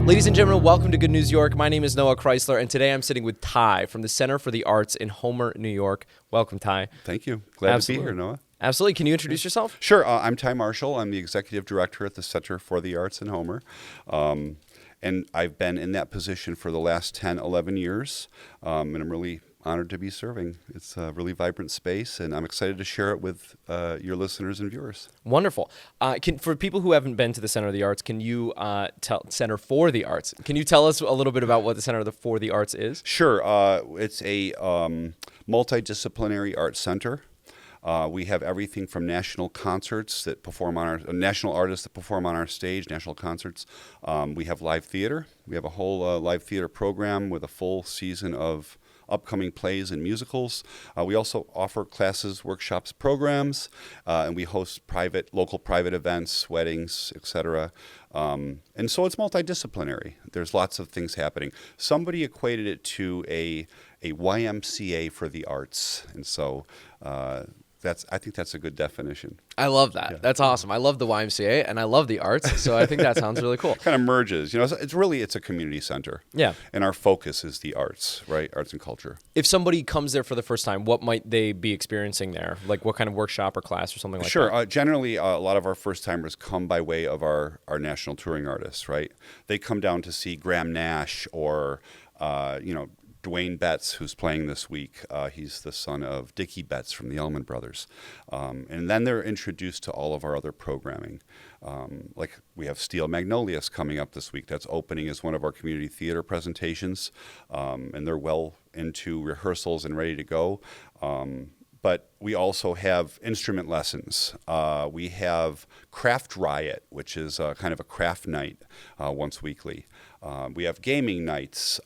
Ladies and gentlemen, welcome to Good News York. My name is Noah Chrysler, and today I'm sitting with Ty from the Center for the Arts in Homer, New York. Welcome, Ty. Thank you. Glad Absolutely. to be here, Noah. Absolutely. Can you introduce yourself? Sure. I'm Ty Marshal. I'm the Executive Director at the Center for the Arts in Homer. And I've been in that position for the last 10, 11 years, and I'm really honored to be serving. It's a really vibrant space, and I'm excited to share it with your listeners and viewers. Wonderful. For people who haven't been to the Center of the Arts, can you Center for the Arts? Can you tell us a little bit about what the Center for the Arts is? Sure. It's a multidisciplinary arts center. We have everything from national concerts that perform on our national artists that perform on our stage, national concerts. We have live theater. We have a whole live theater program with a full season of upcoming plays and musicals. We also offer classes, workshops, programs, and we host local private events, weddings, etc. And so it's multidisciplinary. There's lots of things happening. Somebody equated it to a YMCA for the arts, and so I think that's a good definition. I love that. Yeah. That's awesome. I love the YMCA and I love the arts, so I think that sounds really cool. Kind of merges. It's a community center. Yeah. And our focus is the arts, right? Arts and culture. If somebody comes there for the first time, what might they be experiencing there? Like what kind of workshop or class or something like that? Sure. Generally, a lot of our first-timers come by way of our national touring artists, right? They come down to see Graham Nash or, Dwayne Betts, who's playing this week. He's the son of Dickie Betts from the Allman Brothers. And then they're introduced to all of our other programming. Like we have Steel Magnolias coming up this week. That's opening as one of our community theater presentations. And they're well into rehearsals and ready to go. But we also have instrument lessons. We have Craft Riot, which is kind of a craft night once weekly. We have gaming nights.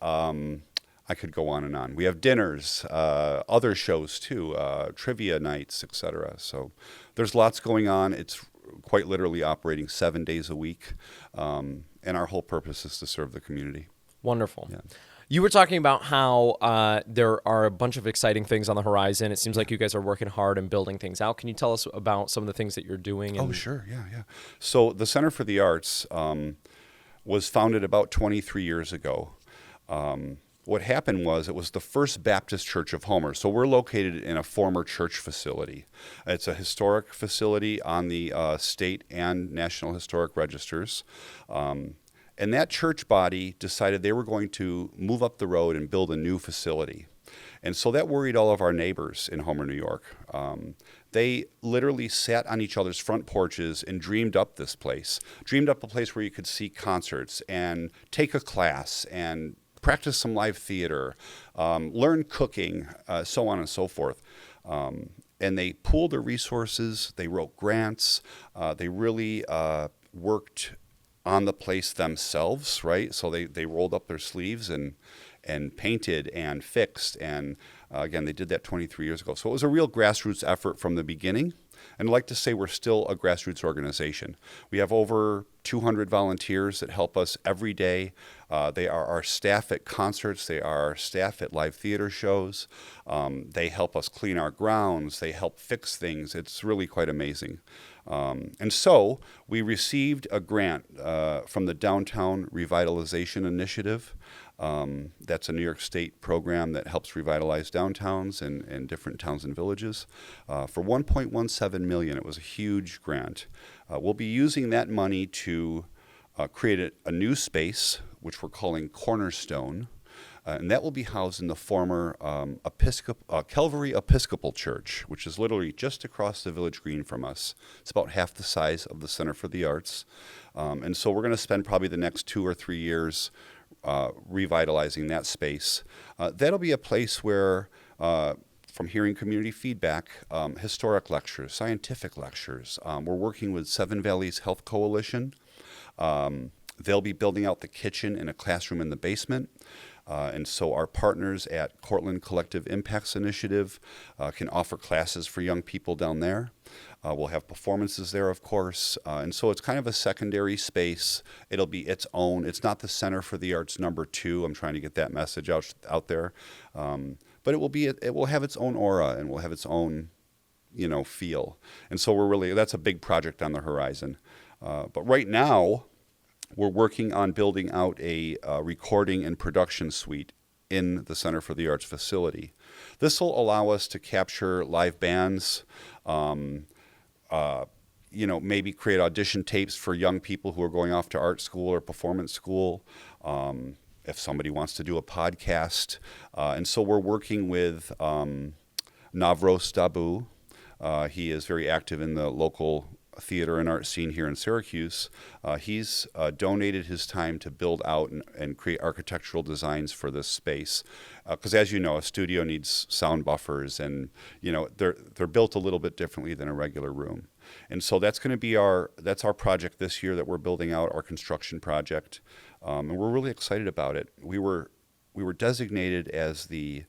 I could go on and on. We have dinners, other shows too, trivia nights, etc. So there's lots going on. It's quite literally operating 7 days a week, and our whole purpose is to serve the community. Wonderful. Yeah. You were talking about how there are a bunch of exciting things on the horizon. It seems like you guys are working hard and building things out. Can you tell us about some of the things that you're doing? Oh, sure. Yeah. So the Center for the Arts was founded about 23 years ago. What happened was it was the First Baptist Church of Homer. So we're located in a former church facility. It's a historic facility on the state and national historic registers. And that church body decided they were going to move up the road and build a new facility. And so that worried all of our neighbors in Homer, New York. They literally sat on each other's front porches and dreamed up this place. Dreamed up a place where you could see concerts and take a class and practice some live theater, learn cooking, so on and so forth. And they pooled their resources, they wrote grants, they really worked on the place themselves, right? So they rolled up their sleeves and painted and fixed, and again, they did that 23 years ago. So it was a real grassroots effort from the beginning. And I'd like to say we're still a grassroots organization. We have over 200 volunteers that help us every day. They are our staff at concerts. They are our staff at live theater shows. They help us clean our grounds. They help fix things. It's really quite amazing. And so we received a grant from the Downtown Revitalization Initiative. That's a New York State program that helps revitalize downtowns and different towns and villages for $1.17 million. It was a huge grant. We'll be using that money to create a new space, which we're calling Cornerstone, and that will be housed in the former Calvary Episcopal Church, which is literally just across the Village Green from us. It's about half the size of the Center for the Arts. And so we're going to spend probably the next 2 or 3 years revitalizing that space. That'll be a place where, from hearing community feedback, historic lectures, scientific lectures. We're working with Seven Valleys Health Coalition. They'll be building out the kitchen and a classroom in the basement. And so our partners at Cortland Collective Impacts Initiative can offer classes for young people down there. We'll have performances there, of course. And so it's kind of a secondary space. It'll be its own. It's not the Center for the Arts #2. I'm trying to get that message out there. But it will have its own aura and will have its own, feel. And so that's a big project on the horizon. But right now, we're working on building out a recording and production suite in the Center for the Arts facility. This will allow us to capture live bands, maybe create audition tapes for young people who are going off to art school or performance school. If somebody wants to do a podcast. And so we're working with Navros Dabu. He is very active in the local theater and art scene here in Syracuse. He's donated his time to build out and create architectural designs for this space. Because as you know, a studio needs sound buffers, and they're built a little bit differently than a regular room. And so that's going to be our project this year that we're building out, our construction project, and we're really excited about it. We were designated as the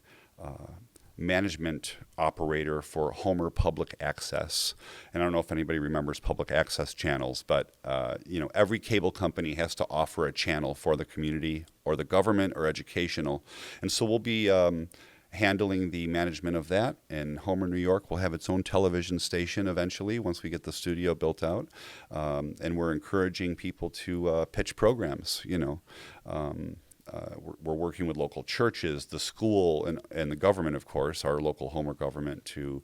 management operator for Homer Public Access. And I don't know if anybody remembers public access channels, but every cable company has to offer a channel for the community or the government or educational. And so we'll be handling the management of that, and Homer, New York will have its own television station eventually once we get the studio built out. And we're encouraging people to pitch programs, we're working with local churches, the school, and the government, of course, our local Homer government, to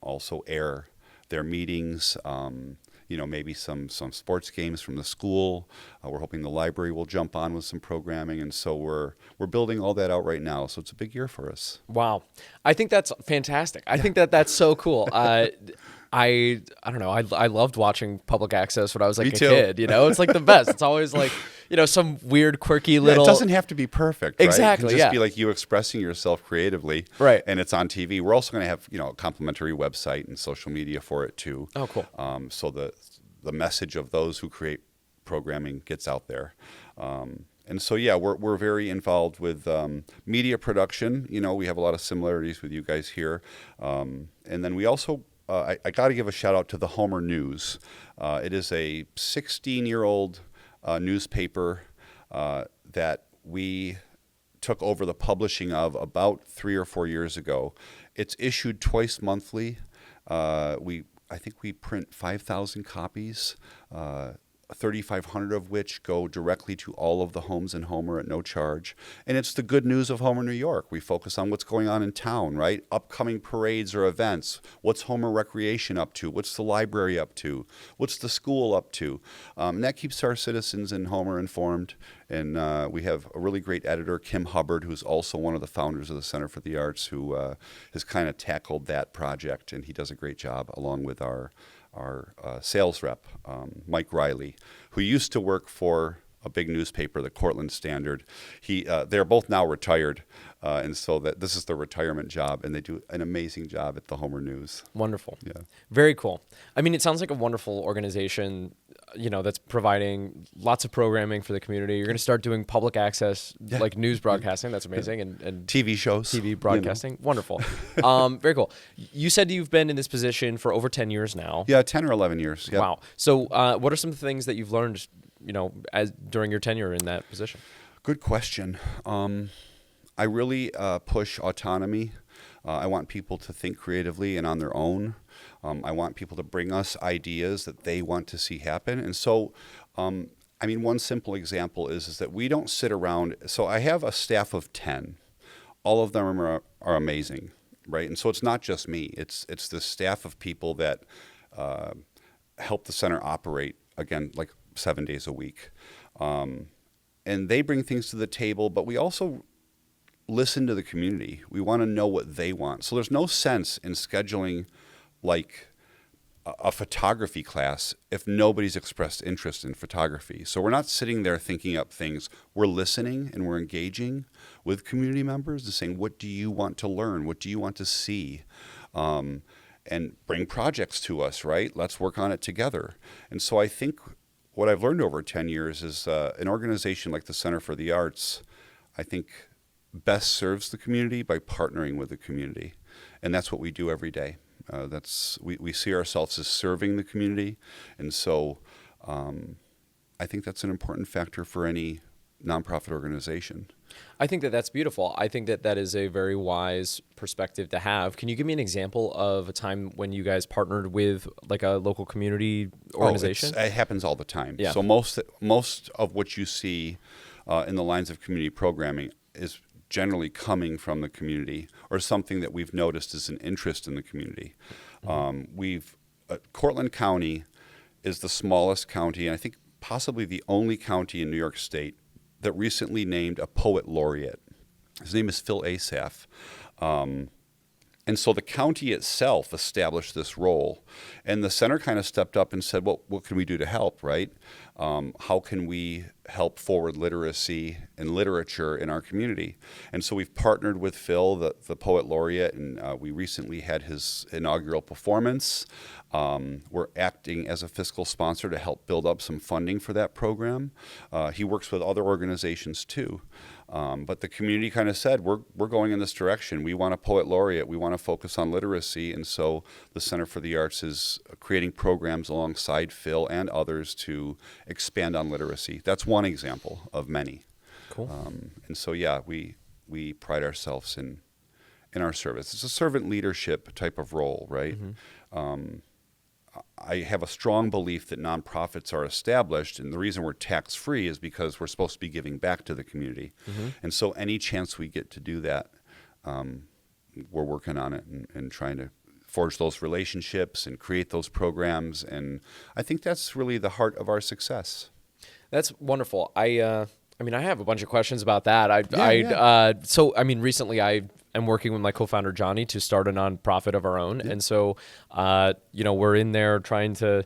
also air their meetings, maybe some sports games from the school. We're hoping the library will jump on with some programming, and so we're building all that out right now. So it's a big year for us. Wow. I think that's fantastic. I think that's so cool. I don't know. I loved watching public access when I was like a kid. It's like the best. It's always like, some weird, quirky little. It doesn't have to be perfect. Right? Exactly. It can just be like you expressing yourself creatively. Right. And it's on TV. We're also going to have a complimentary website and social media for it too. Oh, cool. So the message of those who create programming gets out there. And so, we're very involved with media production. We have a lot of similarities with you guys here. And then we also. I got to give a shout out to the Homer News. It is a 16-year-old newspaper that we took over the publishing of about 3 or 4 years ago. It's issued twice monthly. I think we print 5,000 copies. 3,500 of which go directly to all of the homes in Homer at no charge. And it's the good news of Homer, New York. We focus on what's going on in town, right? Upcoming parades or events. What's Homer Recreation up to? What's the library up to? What's the school up to? And that keeps our citizens in Homer informed. And we have a really great editor, Kim Hubbard, who's also one of the founders of the Center for the Arts, who has kind of tackled that project. And he does a great job, along with our sales rep, Mike Riley, who used to work for a big newspaper, the Cortland Standard. They're both now retired, and so this is their retirement job, and they do an amazing job at the Homer News. Wonderful. Yeah. Very cool. I mean, it sounds like a wonderful organization, that's providing lots of programming for the community. You're going to start doing public access, like news broadcasting. That's amazing. And TV shows. TV broadcasting. Wonderful. Very cool. You said you've been in this position for over 10 years now. Yeah, 10 or 11 years. Yep. Wow. So what are some things that you've learned, during your tenure in that position? Good question. I really push autonomy. I want people to think creatively and on their own. I want people to bring us ideas that they want to see happen. And so, one simple example is that we don't sit around. So I have a staff of 10. All of them are amazing, right? And so it's not just me. It's the staff of people that help the center operate, again, like 7 days a week. And they bring things to the table, but we also listen to the community. We want to know what they want. So there's no sense in scheduling like a photography class if nobody's expressed interest in photography. So we're not sitting there thinking up things. We're listening and we're engaging with community members and saying, what do you want to learn? What do you want to see? And bring projects to us, right? Let's work on it together. And so I think what I've learned over 10 years is an organization like the Center for the Arts, I think, best serves the community by partnering with the community. And that's what we do every day. We see ourselves as serving the community. And so I think that's an important factor for any nonprofit organization. I think that that's beautiful. I think that that is a very wise perspective to have. Can you give me an example of a time when you guys partnered with like a local community organization? It happens all the time. Yeah. So most of what you see in the lines of community programming is generally coming from the community or something that we've noticed is an interest in the community. Cortland County is the smallest county, and I think possibly the only county in New York State that recently named a poet laureate. His name is Phil Asaph. And so the county itself established this role. And the center kind of stepped up and said, well, what can we do to help, right? How can we help forward literacy and literature in our community? And so we've partnered with Phil, the poet laureate, and we recently had his inaugural performance. We're acting as a fiscal sponsor to help build up some funding for that program. He works with other organizations too. But the community kind of said, we're going in this direction. We want a poet laureate. We want to focus on literacy. And so the Center for the Arts is creating programs alongside Phil and others to expand on literacy. That's one example of many. Cool. And so, yeah, we pride ourselves in our service. It's a servant leadership type of role, right? Mm-hmm. I have a strong belief that nonprofits are established, and the reason we're tax-free is because we're supposed to be giving back to the community. Mm-hmm. And so any chance we get to do that, we're working on it and trying to forge those relationships and create those programs. And I think that's really the heart of our success. That's wonderful. I mean, I have a bunch of questions about that. Recently I am working with my co-founder Johnny to start a nonprofit of our own, and so we're in there trying to.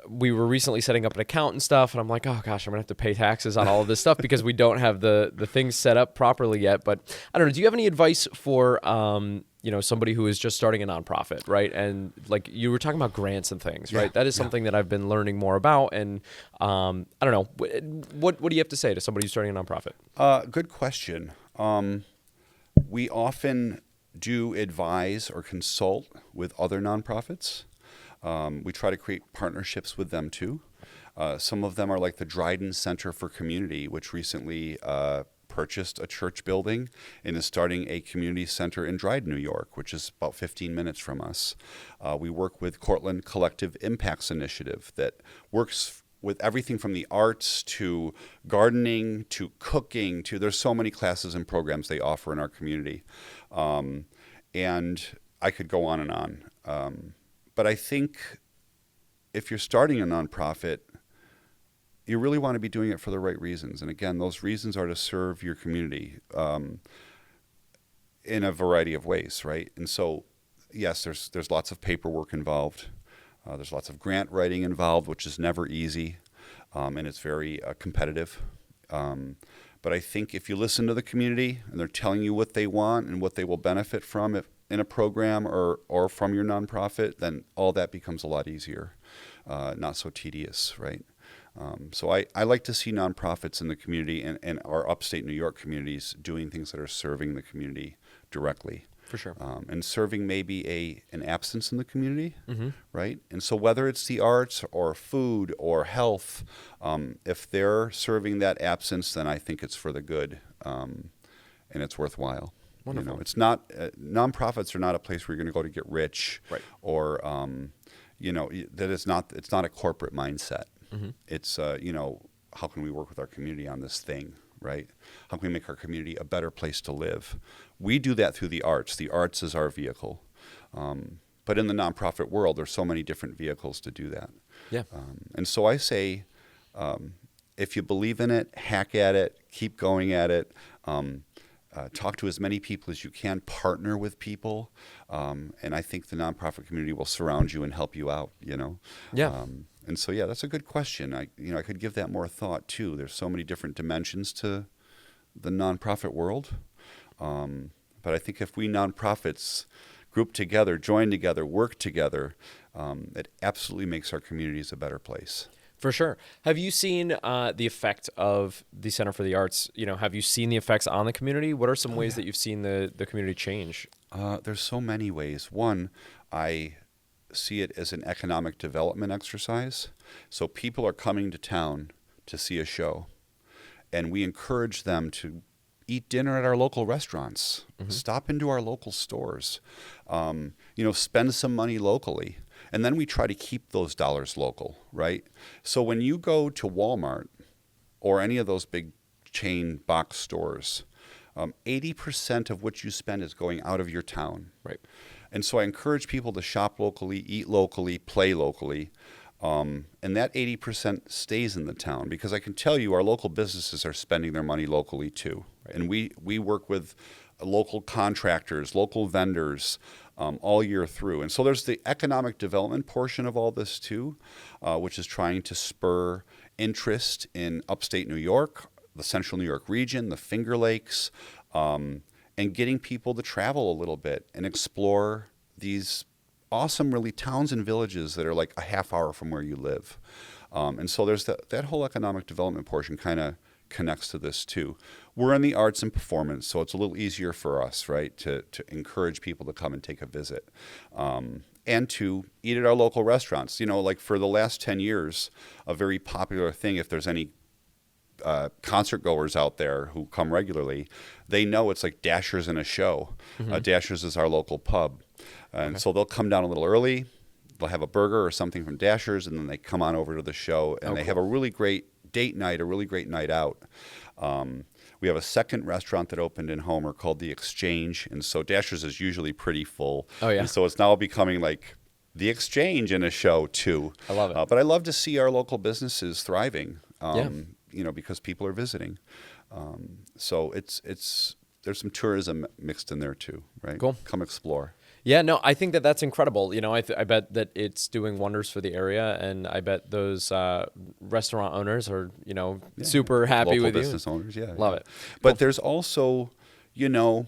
We were recently setting up an account and stuff, and I'm like, oh gosh, I'm gonna have to pay taxes on all of this stuff because we don't have the things set up properly yet. But I don't know. Do you have any advice for somebody who is just starting a nonprofit, right? And like you were talking about grants and things, right? That is something that I've been learning more about. And I don't know, what do you have to say to somebody who's starting a nonprofit? Good question. We often do advise or consult with other nonprofits. We try to create partnerships with them too. Some of them are like the Dryden Center for Community, which recently purchased a church building and is starting a community center in Dryden, New York, which is about 15 minutes from us. We work with Cortland Collective Impacts Initiative that works with everything from the arts to gardening to cooking to there's so many classes and programs they offer in our community. And I could go on and on. But I think if you're starting a nonprofit, you really want to be doing it for the right reasons. And again, those reasons are to serve your community in a variety of ways, right? And so, yes, there's lots of paperwork involved. There's lots of grant writing involved, which is never easy, and it's very competitive. But I think if you listen to the community and they're telling you what they want and what they will benefit from in a program or from your nonprofit, then all that becomes a lot easier, not so tedious, right? So I like to see nonprofits in the community and our upstate New York communities doing things that are serving the community directly. For sure. And serving maybe an absence in the community, mm-hmm. right? And so whether it's the arts or food or health, if they're serving that absence, then I think it's for the good, and it's worthwhile. Wonderful. You know, it's not nonprofits are not a place where you're going to go to get rich, right? Or that it's not a corporate mindset. Mm-hmm. It's how can we work with our community on this thing, right? How can we make our community a better place to live? We do that through the arts. The arts is our vehicle. But in the nonprofit world, there's so many different vehicles to do that. Yeah. And so I say, if you believe in it, hack at it, keep going at it. Talk to as many people as you can, partner with people, and I think the nonprofit community will surround you and help you out, Yeah. And so, yeah, that's a good question. I could give that more thought too. There's so many different dimensions to the nonprofit world, but I think if we nonprofits group together, join together, work together, it absolutely makes our communities a better place. For sure. Have you seen the effect of the Center for the Arts? Have you seen the effects on the community? What are some ways that you've seen the community change? There's so many ways. One, I see it as an economic development exercise. So people are coming to town to see a show. and we encourage them to eat dinner at our local restaurants, stop into our local stores, spend some money locally. And then we try to keep those dollars local, right? So when you go to Walmart or any of those big chain box stores, 80% of what you spend is going out of your town. Right. And so I encourage people to shop locally, eat locally, play locally. And that 80% stays in the town, because I can tell you our local businesses are spending their money locally too. Right. And we work with local contractors, local vendors, all year through. And so there's the economic development portion of all this too, which is trying to spur interest in upstate New York, the central New York region, the Finger Lakes, and getting people to travel a little bit and explore these awesome, really, towns and villages that are like a half hour from where you live. And so there's that whole economic development portion kind of connects to this too. We're in the arts and performance, so it's a little easier for us, right, to encourage people to come and take a visit. And to eat at our local restaurants. Like for the last 10 years, a very popular thing, if there's any concert goers out there who come regularly, they know it's like Dasher's in a show. Dasher's is our local pub. And so they'll come down a little early, they'll have a burger or something from Dasher's, and then they come on over to the show, and they have a really great date night, a really great night out. We have a second restaurant that opened in Homer called The Exchange, and so Dasher's is usually pretty full. Oh, yeah. And so it's now becoming like The Exchange in a show too. I love it. But I love to see our local businesses thriving, because people are visiting. So there's some tourism mixed in there too, right? Cool. Come explore. Yeah, no, I think that's incredible. I bet that it's doing wonders for the area, and I bet those restaurant owners are, super happy local with you. Local business owners, yeah. Love it. But there's also, in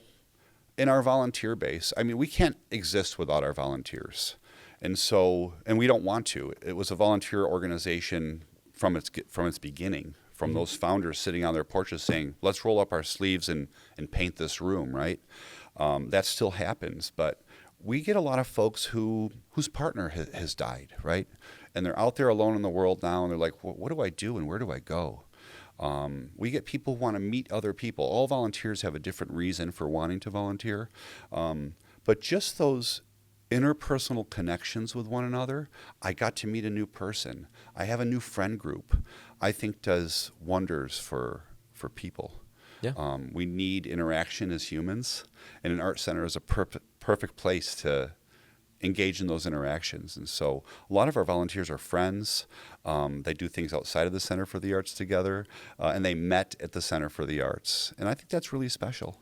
our volunteer base, I mean, we can't exist without our volunteers. And we don't want to. It was a volunteer organization from its beginning, from those founders sitting on their porches saying, let's roll up our sleeves and paint this room, right? That still happens, but we get a lot of folks whose partner has died, right? And they're out there alone in the world now, and they're like, well, what do I do and where do I go? We get people who want to meet other people. All volunteers have a different reason for wanting to volunteer. But just those interpersonal connections with one another, I got to meet a new person. I have a new friend group, I think does wonders for people. Yeah. We need interaction as humans, and an art center is a perfect place to engage in those interactions. And so a lot of our volunteers are friends. They do things outside of the Center for the Arts together, and they met at the Center for the Arts. And I think that's really special.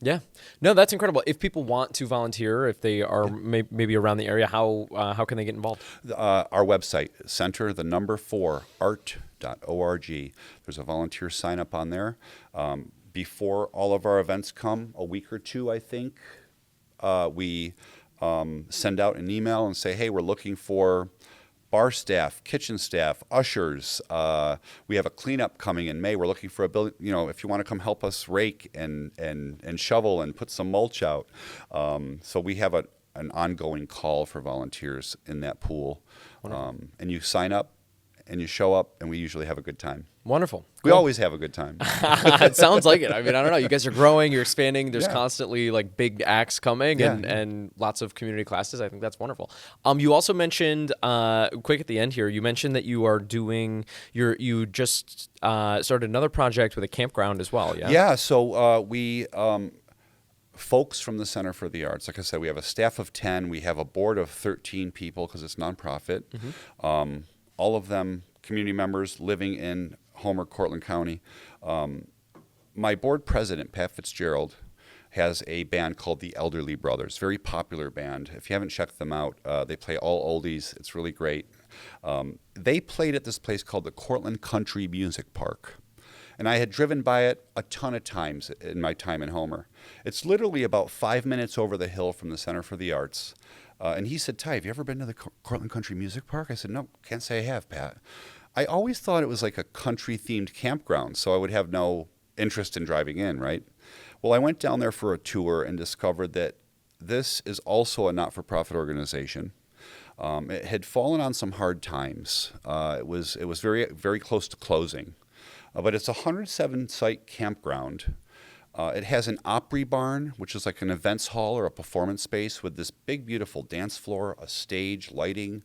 Yeah. No, that's incredible. If people want to volunteer, if they are maybe around the area, how can they get involved? Our website, center4art.org. There's a volunteer sign up on there. Before all of our events come, a week or two, I think, we send out an email and say, hey, we're looking for bar staff, kitchen staff, ushers. We have a cleanup coming in May. We're looking for a building, if you want to come help us rake and shovel and put some mulch out. So we have an ongoing call for volunteers in that pool. And you sign up and you show up, and we usually have a good time. Wonderful. We always have a good time. It sounds like it. I mean, I don't know. You guys are growing, you're expanding. There's constantly like big acts coming and lots of community classes. I think that's wonderful. You also mentioned, quick at the end here, you mentioned that you are doing, you just started another project with a campground as well. Yeah. Yeah. So we, folks from the Center for the Arts, like I said, we have a staff of 10. We have a board of 13 people because it's nonprofit. All of them community members living in Homer, Cortland County. My board president, Pat Fitzgerald, has a band called the Elderly Brothers, very popular band. If you haven't checked them out, they play all oldies. It's really great. They played at this place called the Cortland Country Music Park. And I had driven by it a ton of times in my time in Homer. It's literally about 5 minutes over the hill from the Center for the Arts. And he said, Ty, have you ever been to the Cortland Country Music Park? I said, no, can't say I have, Pat. I always thought it was like a country-themed campground, so I would have no interest in driving in, right? Well, I went down there for a tour and discovered that this is also a not-for-profit organization. It had fallen on some hard times. It was very, very close to closing. But it's a 107-site campground. It has an Opry barn, which is like an events hall or a performance space with this big, beautiful dance floor, a stage, lighting,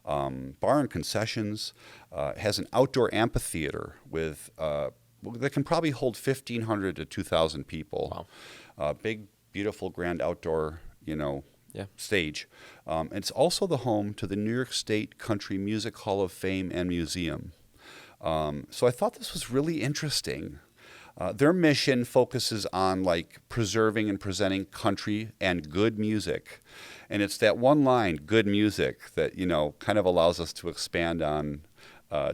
bar and concessions. It has an outdoor amphitheater with that can probably hold 1,500 to 2,000 people. Wow. Big, beautiful, grand outdoor, stage. It's also the home to the New York State Country Music Hall of Fame and Museum. So I thought this was really interesting. Their mission focuses on like preserving and presenting country and good music. And it's that one line, good music, that, kind of allows us to expand on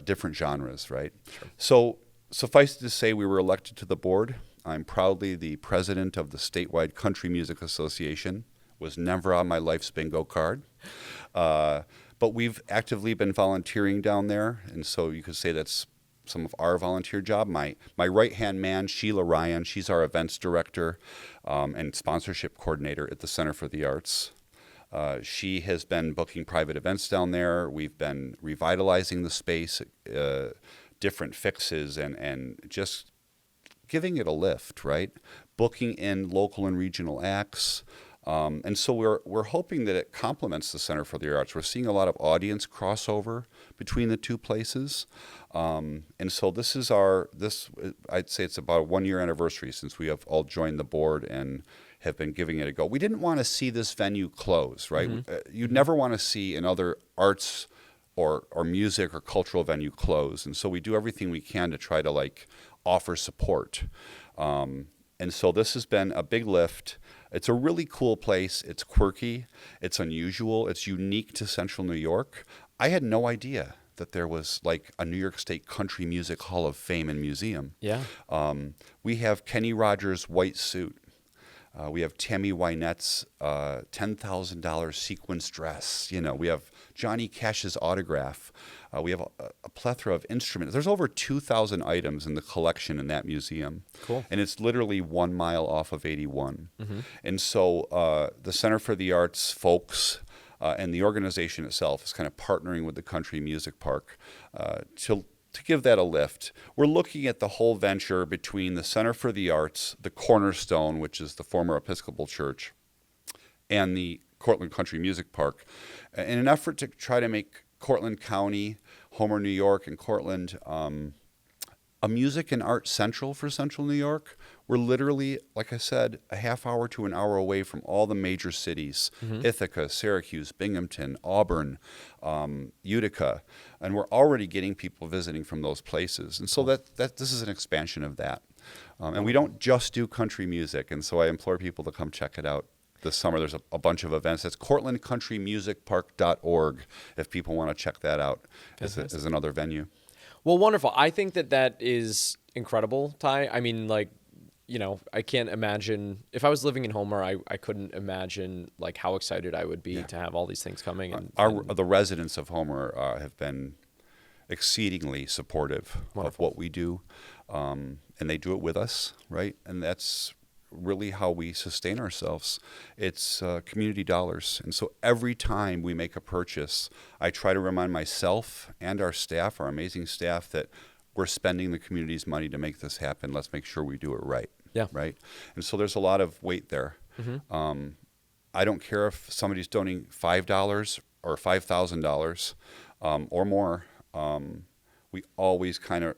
different genres, right? Sure. So suffice it to say, we were elected to the board. I'm proudly the president of the statewide Country Music Association. Was never on my life's bingo card. But we've actively been volunteering down there. And so you could say that's some of our volunteer job. My right-hand man, Sheila Ryan, she's our events director and sponsorship coordinator at the Center for the Arts. She has been booking private events down there. We've been revitalizing the space, different fixes, and just giving it a lift, right? Booking in local and regional acts. And so we're hoping that it complements the Center for the Arts. We're seeing a lot of audience crossover between the two places. And so I'd say it's about a 1-year anniversary since we have all joined the board and have been giving it a go. We didn't want to see this venue close, right? Mm-hmm. You'd never want to see another arts or music or cultural venue close. And so we do everything we can to try to offer support. And so this has been a big lift. It's a really cool place. It's quirky. It's unusual. It's unique to Central New York. I had no idea that there was a New York State Country Music Hall of Fame and Museum. Yeah. We have Kenny Rogers' white suit. We have Tammy Wynette's $10,000 sequins dress. We have Johnny Cash's autograph. We have a plethora of instruments. There's over 2,000 items in the collection in that museum. Cool. And it's literally 1 mile off of 81. Mm-hmm. And so the Center for the Arts folks and the organization itself is kind of partnering with the Country Music Park to give that a lift. We're looking at the whole venture between the Center for the Arts, the Cornerstone, which is the former Episcopal Church, and the Cortland Country Music Park, in an effort to try to make Cortland County, Homer, New York, and Cortland a music and art central for Central New York. We're literally, like I said, a half hour to an hour away from all the major cities, mm-hmm. Ithaca, Syracuse, Binghamton, Auburn, Utica, and we're already getting people visiting from those places. And so that this is an expansion of that. And we don't just do country music, and so I implore people to come check it out. This summer, there's a bunch of events. That's CortlandCountryMusicPark.org if people want to check that out as another venue. Well, wonderful. I think that is incredible, Ty. I mean, I can't imagine if I was living in Homer, I couldn't imagine how excited I would be to have all these things coming. The residents of Homer have been exceedingly supportive of what we do, and they do it with us, right? And that's really how we sustain ourselves. It's community dollars. And so every time we make a purchase, I try to remind myself and our staff, our amazing staff, that we're spending the community's money to make this happen. Let's make sure we do it right. Yeah. Right. And so there's a lot of weight there. Mm-hmm. I don't care if somebody's donating $5 or $5,000 or more. We always kind of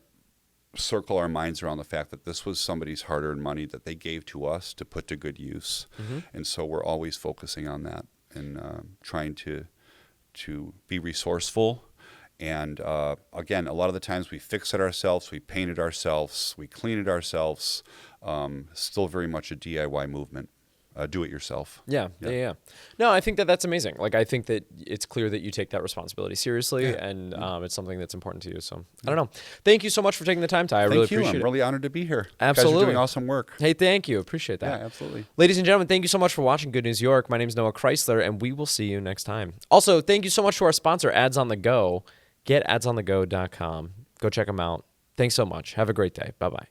circle our minds around the fact that this was somebody's hard-earned money that they gave to us to put to good use. Mm-hmm. And so we're always focusing on that and trying to be resourceful. And again, a lot of the times we fix it ourselves, we paint it ourselves, we clean it ourselves. Still very much a DIY movement. Do it yourself. Yeah. No, I think that's amazing. I think that it's clear that you take that responsibility seriously, and it's something that's important to you. So I don't know. Thank you so much for taking the time, Ty. I really appreciate it. I'm really honored to be here. Absolutely. You guys are doing awesome work. Hey, thank you. Appreciate that. Yeah, absolutely. Ladies and gentlemen, thank you so much for watching Good News York. My name is Noah Chrysler, and we will see you next time. Also, thank you so much to our sponsor, Ads on the Go. Get adsonthego.com. Go check them out. Thanks so much. Have a great day. Bye-bye.